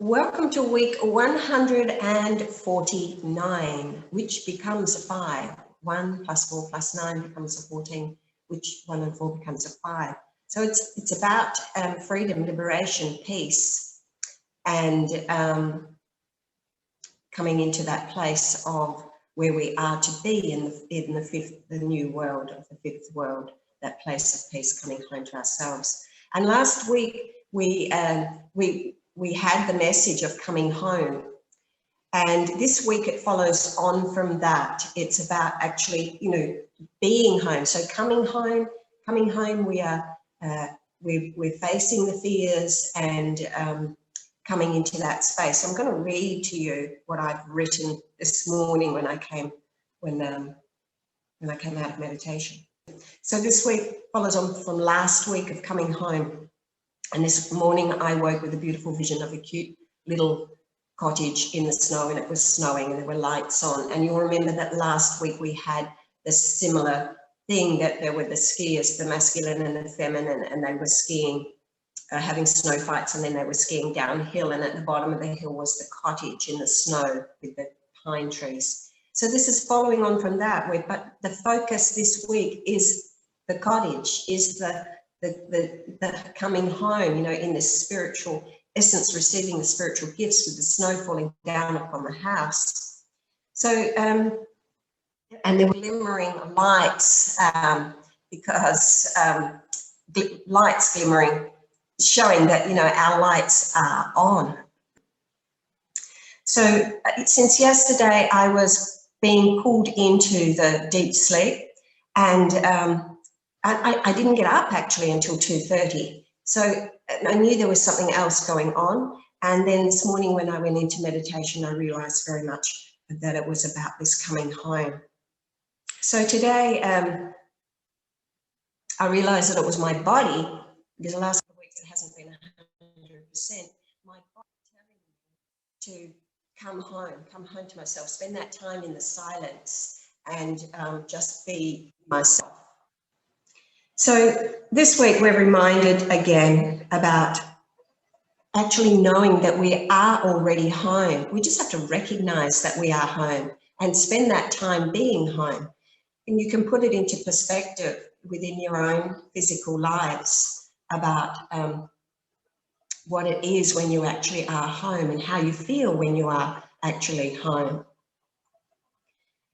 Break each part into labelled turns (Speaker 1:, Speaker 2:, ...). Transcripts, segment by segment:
Speaker 1: Welcome to week 149, which becomes a 5. 1 plus 4 plus 9 becomes a 14, which 1 and 4 becomes a 5. So it's about freedom, liberation, peace, and coming into that place of where we are to be in the new world of the fifth world, that place of peace, coming home to ourselves. And last week we had the message of coming home, and this week it follows on from that. It's about actually, being home. So coming home. We are we're facing the fears and coming into that space. I'm going to read to you what I've written this morning when I came out of meditation. So this week follows on from last week of coming home. And this morning I woke with a beautiful vision of a cute little cottage in the snow, and it was snowing and there were lights on. And you'll remember that last week we had this similar thing, that there were the skiers, the masculine and the feminine, and they were skiing, having snow fights, and then they were skiing downhill, and at the bottom of the hill was the cottage in the snow with the pine trees. So this is following on from that, but the focus this week is the cottage, is the coming home, in this spiritual essence, receiving the spiritual gifts with the snow falling down upon the house. So, and there were glimmering lights, because lights glimmering, showing that, our lights are on. So since yesterday, I was being pulled into the deep sleep, and I didn't get up actually until 2:30. So I knew there was something else going on. And then this morning when I went into meditation, I realized very much that it was about this coming home. So today, I realized that it was my body, because the last couple of weeks it hasn't been 100%, my body telling me to come home to myself, spend that time in the silence, and just be myself. So this week we're reminded again about actually knowing that we are already home. We just have to recognize that we are home and spend that time being home. And you can put it into perspective within your own physical lives about what it is when you actually are home and how you feel when you are actually home.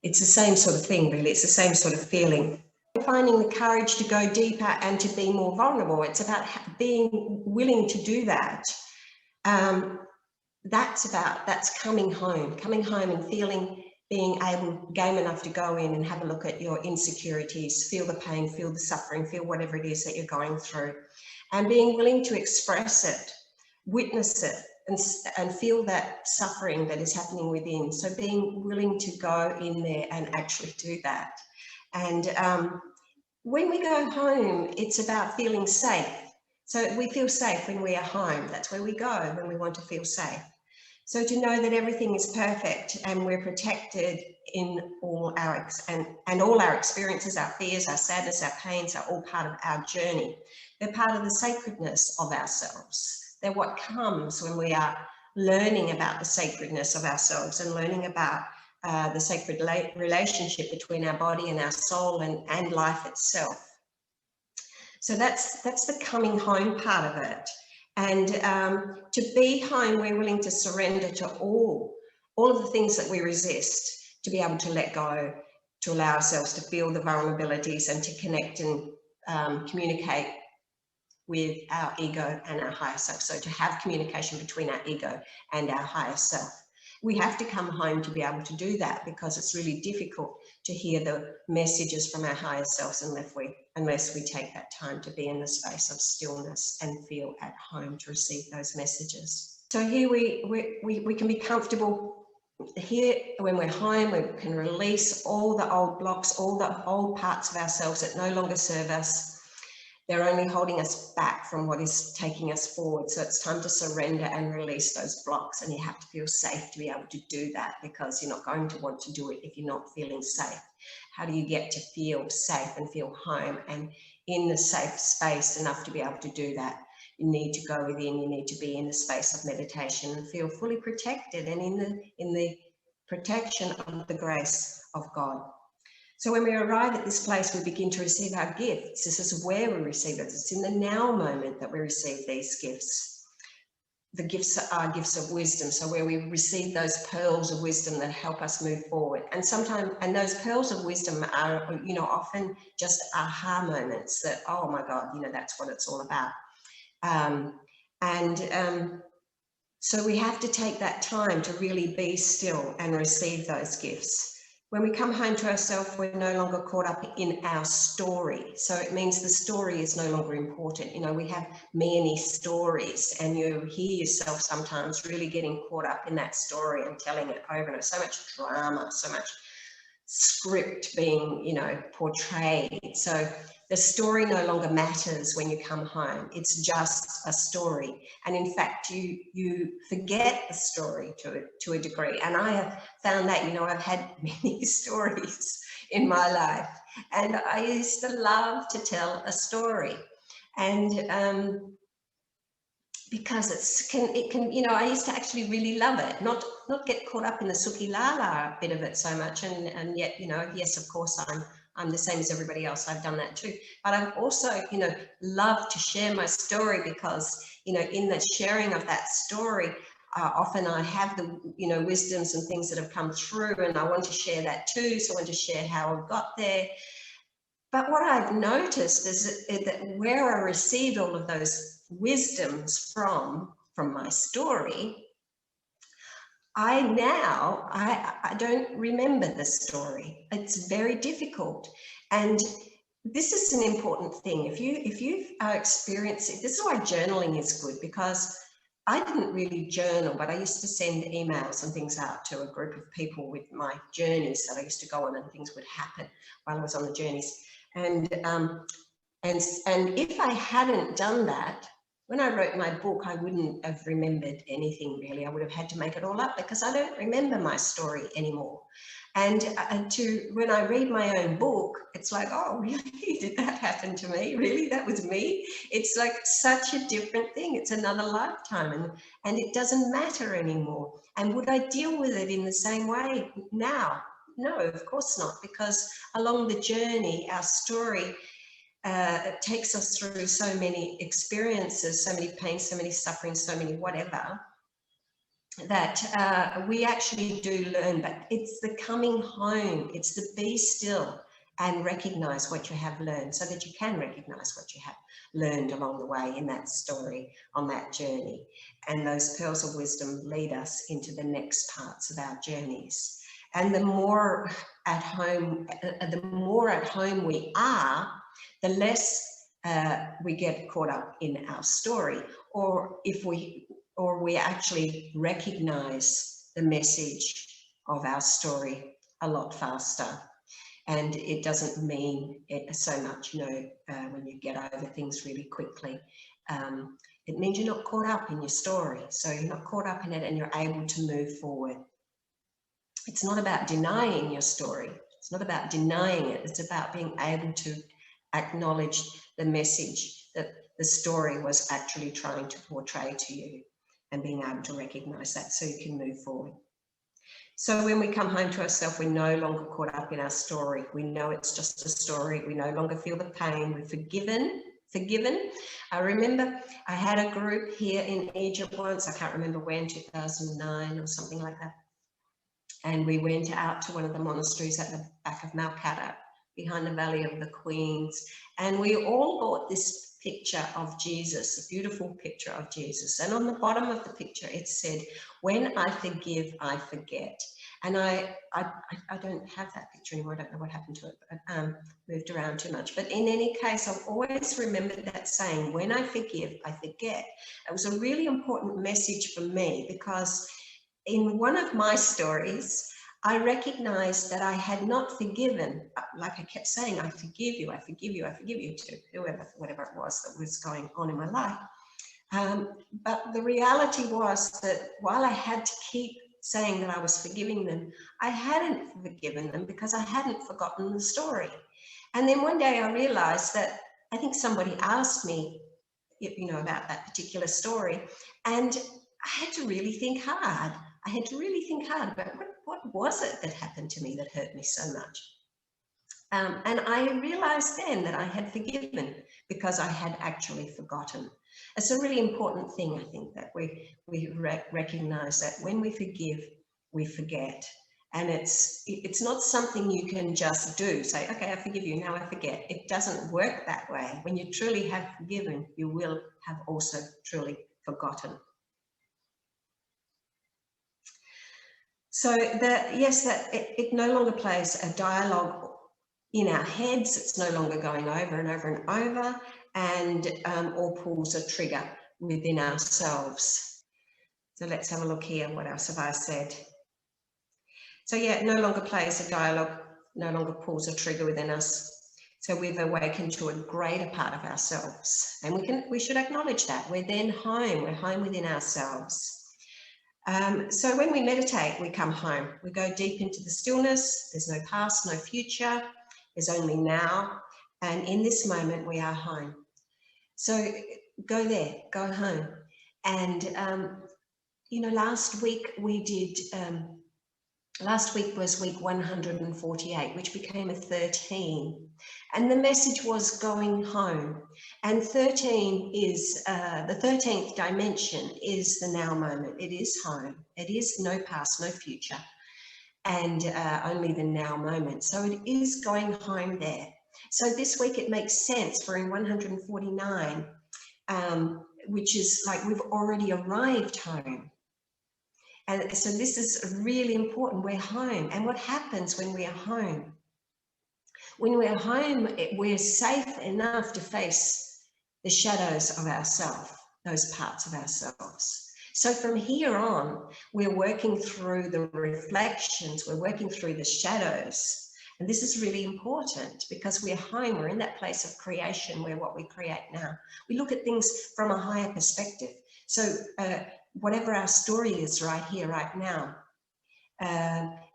Speaker 1: It's the same sort of thing, really. It's the same sort of feeling. Finding the courage to go deeper and to be more vulnerable. It's about being willing to do that. That's coming home and feeling, being able, game enough to go in and have a look at your insecurities, feel the pain, feel the suffering, feel whatever it is that you're going through, and being willing to express it, witness it, and feel that suffering that is happening within. So being willing to go in there and actually do that. And when we go home, it's about feeling safe. So we feel safe when we are home. That's where we go when we want to feel safe. So to know that everything is perfect and we're protected in all our all our experiences, our fears, our sadness, our pains are all part of our journey. They're part of the sacredness of ourselves. They're what comes when we are learning about the sacredness of ourselves and learning about the sacred relationship between our body and our soul and life itself. So that's the coming home part of it. And to be home, we're willing to surrender to all of the things that we resist, to be able to let go, to allow ourselves to feel the vulnerabilities and to connect and communicate with our ego and our higher self. So to have communication between our ego and our higher self. We have to come home to be able to do that, because it's really difficult to hear the messages from our higher selves unless we take that time to be in the space of stillness and feel at home to receive those messages. So here we can be comfortable. Here, when we're home, we can release all the old blocks, all the old parts of ourselves that no longer serve us. They're only holding us back from what is taking us forward. So it's time to surrender and release those blocks. And you have to feel safe to be able to do that, because you're not going to want to do it if you're not feeling safe. How do you get to feel safe and feel home and in the safe space enough to be able to do that? You need to go within, you need to be in a space of meditation and feel fully protected and in the protection of the grace of God. So when we arrive at this place, we begin to receive our gifts. This is where we receive it. It's in the now moment that we receive these gifts. The gifts are gifts of wisdom. So where we receive those pearls of wisdom that help us move forward. And sometimes, and those pearls of wisdom are, you know, often just aha moments that, oh my God, you know, that's what it's all about. So we have to take that time to really be still and receive those gifts. When we come home to ourselves, we're no longer caught up in our story. So it means the story is no longer important. You know, we have many stories, and you hear yourself sometimes really getting caught up in that story and telling it over and over. So much drama, so much script being, you know, portrayed. So the story no longer matters when you come home. It's just a story. And in fact, you forget the story to a degree. And I have found that, you know, I've had many stories in my life, and I used to love to tell a story. And because it can, you know, I used to actually really love it, not get caught up in the suki lala bit of it so much. And yet, you know, yes, of course, I'm the same as everybody else. I've done that too. But I've also, you know, loved to share my story because, you know, in the sharing of that story, often I have the, you know, wisdoms and things that have come through, and I want to share that too. So I want to share how I got there. But what I've noticed is that where I received all of those wisdoms from my story, I don't remember the story. It's very difficult. And this is an important thing. If you are experiencing, this is why journaling is good, because I didn't really journal, but I used to send emails and things out to a group of people with my journeys that I used to go on, and things would happen while I was on the journeys. And if I hadn't done that, when I wrote my book, I wouldn't have remembered anything really. I would have had to make it all up because I don't remember my story anymore. And when I read my own book, it's like, oh, really? Did that happen to me? Really? That was me? It's like such a different thing. It's another lifetime, and it doesn't matter anymore. And would I deal with it in the same way now? No, of course not, because along the journey, our story it takes us through so many experiences, so many pains, so many sufferings, so many whatever, that we actually do learn. But it's the coming home, it's the be still and recognize what you have learned, so that you can recognize what you have learned along the way in that story, on that journey. And those pearls of wisdom lead us into the next parts of our journeys. And the more at home we are, the less we get caught up in our story, or we actually recognize the message of our story a lot faster. And it doesn't mean it so much, you know, when you get over things really quickly. It means you're not caught up in your story. So you're not caught up in it, and you're able to move forward. It's not about denying your story. It's not about denying it. It's about being able to acknowledge the message that the story was actually trying to portray to you, and being able to recognize that so you can move forward. So when we come home to ourselves, we're no longer caught up in our story. We know it's just a story. We no longer feel the pain. We're forgiven. I remember I had a group here in Egypt once, I can't remember when, 2009 or something like that. And we went out to one of the monasteries at the back of Malkata, behind the Valley of the Queens. And we all bought this picture of Jesus, a beautiful picture of Jesus. And on the bottom of the picture, it said, "When I forgive, I forget." And I don't have that picture anymore. I don't know what happened to it, but moved around too much. But in any case, I've always remembered that saying, when I forgive, I forget. It was a really important message for me, because in one of my stories, I recognized that I had not forgiven, like I kept saying, I forgive you, I forgive you, I forgive you, to whoever, whatever it was that was going on in my life. But the reality was that while I had to keep saying that I was forgiving them, I hadn't forgiven them because I hadn't forgotten the story. And then one day I realized that, I think somebody asked me, you know, about that particular story. And I had to really think hard. I had to really think hard about what was it that happened to me that hurt me so much. And I realized then that I had forgiven because I had actually forgotten. It's a really important thing, I think, that we recognize that when we forgive, we forget. And it's not something you can just do, say, okay, I forgive you, now I forget. It doesn't work that way. When you truly have forgiven, you will have also truly forgotten. So that it no longer plays a dialogue in our heads. It's no longer going over and over and over, and or pulls a trigger within ourselves. So let's have a look here. What else have I said? So yeah, it no longer plays a dialogue, no longer pulls a trigger within us. So we've awakened to a greater part of ourselves, and we should acknowledge that. We're then home. We're home within ourselves. So when we meditate, we come home. We go deep into the stillness. There's no past, no future. There's only now. And in this moment, we are home. So go there, go home. And, you know, last week was week 148, which became a 13. And the message was going home. And 13 is, the 13th dimension is the now moment. It is home. It is no past, no future, and only the now moment. So it is going home there. So this week it makes sense for in 149, which is like we've already arrived home. And so this is really important. We're home. And what happens when we are home? When we're home, we're safe enough to face the shadows of ourselves, those parts of ourselves. So from here on, we're working through the reflections, we're working through the shadows. And this is really important because we're home, we're in that place of creation where what we create now. We look at things from a higher perspective. So whatever our story is right here, right now,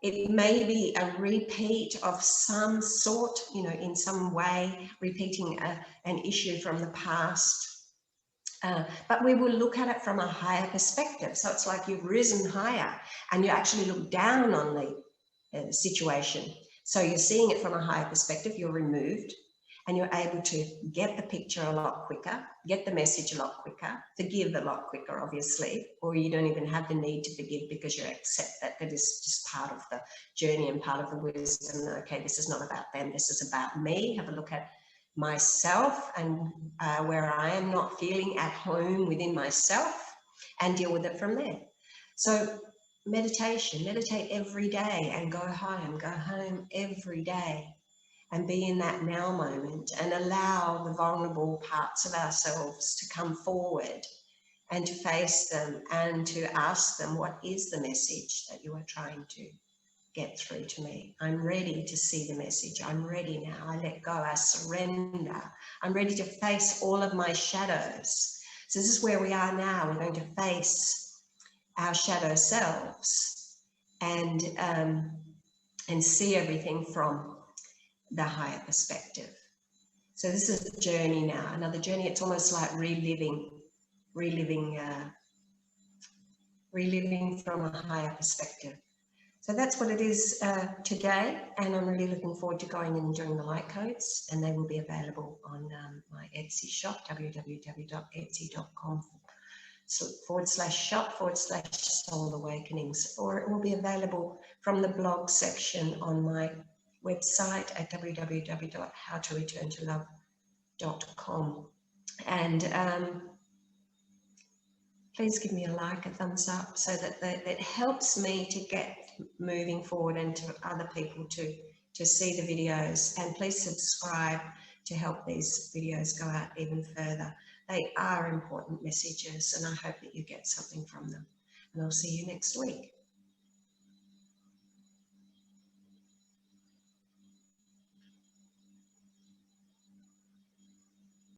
Speaker 1: it may be a repeat of some sort, you know, in some way, repeating an issue from the past. But we will look at it from a higher perspective. So it's like you've risen higher and you actually look down on the situation. So you're seeing it from a higher perspective, you're removed, and you're able to get the picture a lot quicker, get the message a lot quicker, forgive a lot quicker, obviously, or you don't even have the need to forgive because you accept that that is just part of the journey and part of the wisdom. Okay, this is not about them, this is about me. Have a look at myself and where I am not feeling at home within myself and deal with it from there. So meditation, meditate every day and go home every day. And be in that now moment and allow the vulnerable parts of ourselves to come forward and to face them and to ask them, what is the message that you are trying to get through to me? I'm ready to see the message. I'm ready now. I let go. I surrender. I'm ready to face all of my shadows. So this is where we are now. We're going to face our shadow selves and see everything from the higher perspective. So this is the journey now, another journey. It's almost like reliving from a higher perspective. So that's what it is today, and I'm really looking forward to going in and doing the light codes, and they will be available on my Etsy shop, www.etsy.com/shop/Soul Awakenings, or it will be available from the blog section on my website at www.howtoreturntolove.com. And please give me a like, a thumbs up, so that it helps me to get moving forward and to other people to see the videos. And please subscribe to help these videos go out even further. They are important messages, and I hope that you get something from them. And I'll see you next week.